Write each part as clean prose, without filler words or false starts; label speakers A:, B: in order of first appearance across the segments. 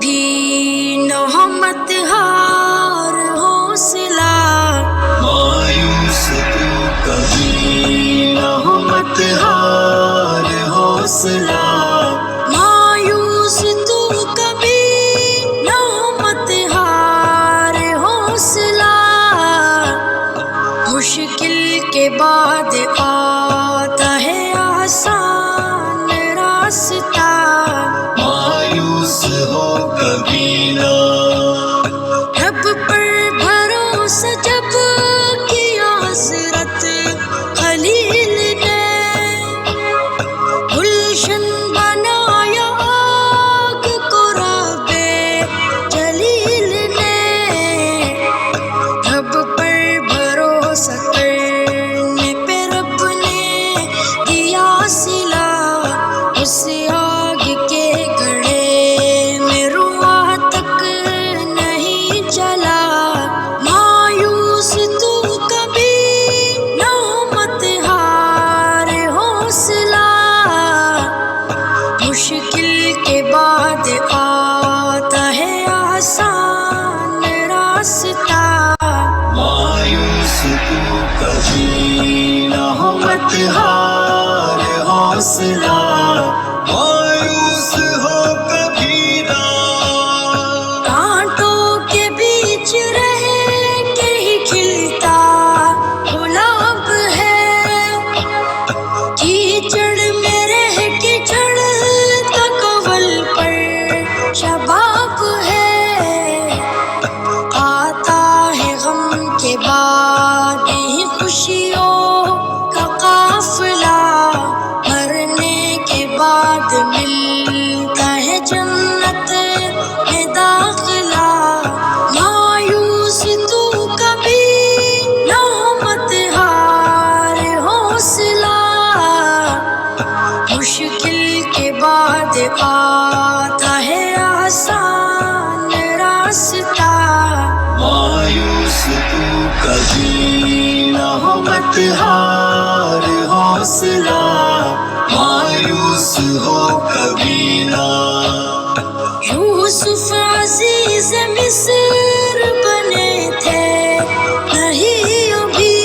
A: کبھی نہ ہو مت ہار حوصلہ،
B: مایوس تو کبھی نہ ہو مت ہار حوصلہ،
A: مایوس تو کبھی نہ ہو مت ہار حوصلہ، مشکل کے بعد آتا ہے آسان راستہ،
B: مایوس ہو کبھی نہ،
A: رب پر بھروسہ جب کیا حضرت خلیل نے، گلشن بنایا آگ کو رب جلیل نے، رب پر بھروسہ کرنے پہ رب نے دیا صلہ، اس آگ کے گڑھے میں رواں تک نہیں جلا، مایوس تو کبھی نہ ہو مت ہار حوصلہ، مشکل کے بعد آتا ہے آسان راستہ،
B: مایوس تو کبھی نہ ہو مت ہار حوصلہ، مایوس ہو کبھی نہ،
A: کانٹوں کے بیچ رہ کے ہی کھلتا گلاب ہے، کیچڑ میں رہ کے جھڑتا کول پر شباب ہے، آتا ہے غم کے بعد ہی خوشیوں کا قافلہ، مرنے کے بعد ملتا ہے جنت میں داخلہ، مایوس تو کبھی نہ ہو مت ہار حوصلہ، مشکل کے بعد آتا ہے آسان راستہ،
B: مایوس تو کبھی نہ ہو مت ہار حوصلہ، مایوس ہو کبھی نہ،
A: یوسف عزیز مصر بنے تھے نہیں ابھی،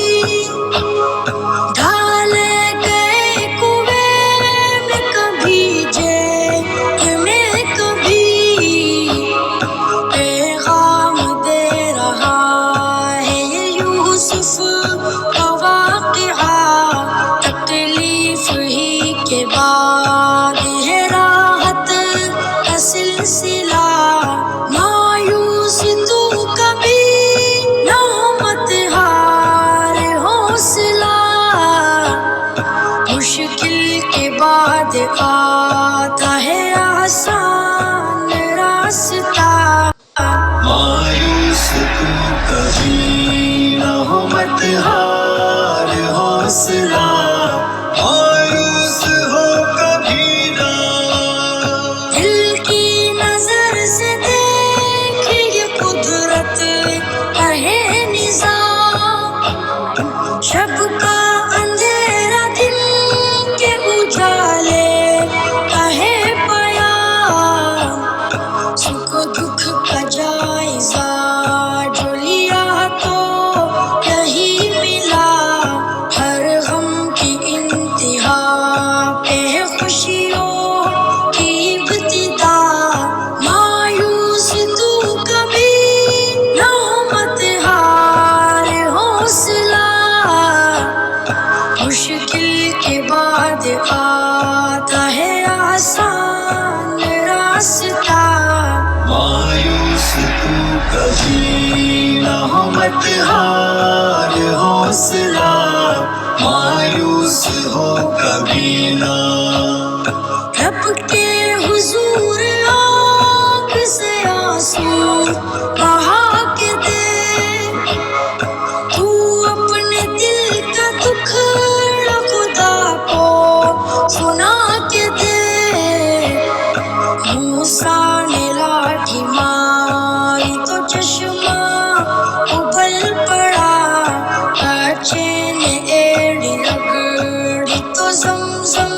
A: ڈالے گئے کنویں میں کبھی جیل میں کبھی، پیغام دے رہا ہے یہ یوسف کا واقعہ، تکلیف ہی کے بعد ہے راحت کا سلسلہ، مایوس تو کبھی نہ ہو مت ہار حوصلہ، مشکل کے بعد آتا ہے آسان راستہ،
B: مایوس تو کبھی نہ ہو مت ہار حوصلہ، مایوس ہو کبھی نہ،
A: دل کی نظر سے دیکھ یہ قدرت کا ہے نظام، شب کا اندھیرا دن کے اجالے کا ہے پیام، سکھ و دکھ کا جائزہ جو لیا تو یہی ملا، ہر غم کی انتہا پہ ہے خوشیوں کی ابتدا، مایوس تو کبھی نہ ہو مت ہار حوصلہ، مشکل کے بعد آتا ہے آسان راستہ،
B: مایوس تو کبھی نہ ہو مت ہار حوصلہ، مایوس ہو کبھی نہ،
A: رب کے حضور آنکھ سے آنسو بہا کے دے، تو اپنے دل کا دکھڑا خدا کو سنا کے دے، موسیٰ نے لاٹھی ماری تو چشمہ ابل پڑا، بچے نے ایڑی رگڑی تو زمزم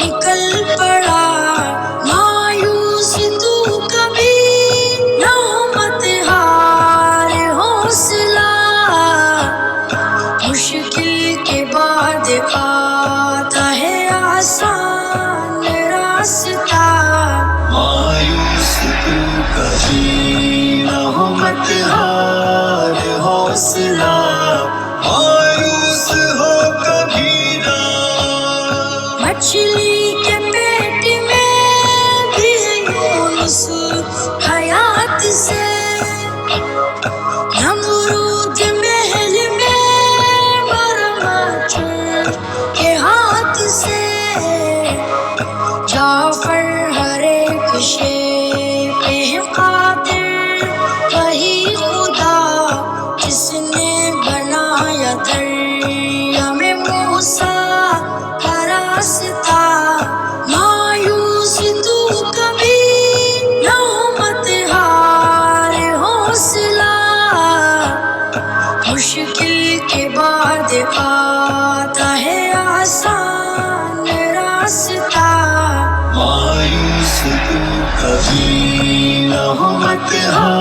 A: نکل پڑا، مایوس تو کبھی دکھاتا ہے آسان راستہ.
B: مایوس تو کبھی نہ ہو مت ہار حوصلہ، مایوس ہو کبھی نہ.
A: مچھلی کے پیٹ میں بھی یونس حیات سے، نمرود محل میں مرمچر کے ہاتھ سے. جعفر ہر ایک شے پہ ہے قادر، وہی خدا جس نے بنایا دریا میں موسیٰ کا راستہ. مایوس تو کبھی نہ ہو مت ہار حوصلہ، مشکل کے بعد آتا ہے آسان راستہ.
B: مایوس تو کبھی نہ ہو مت ہار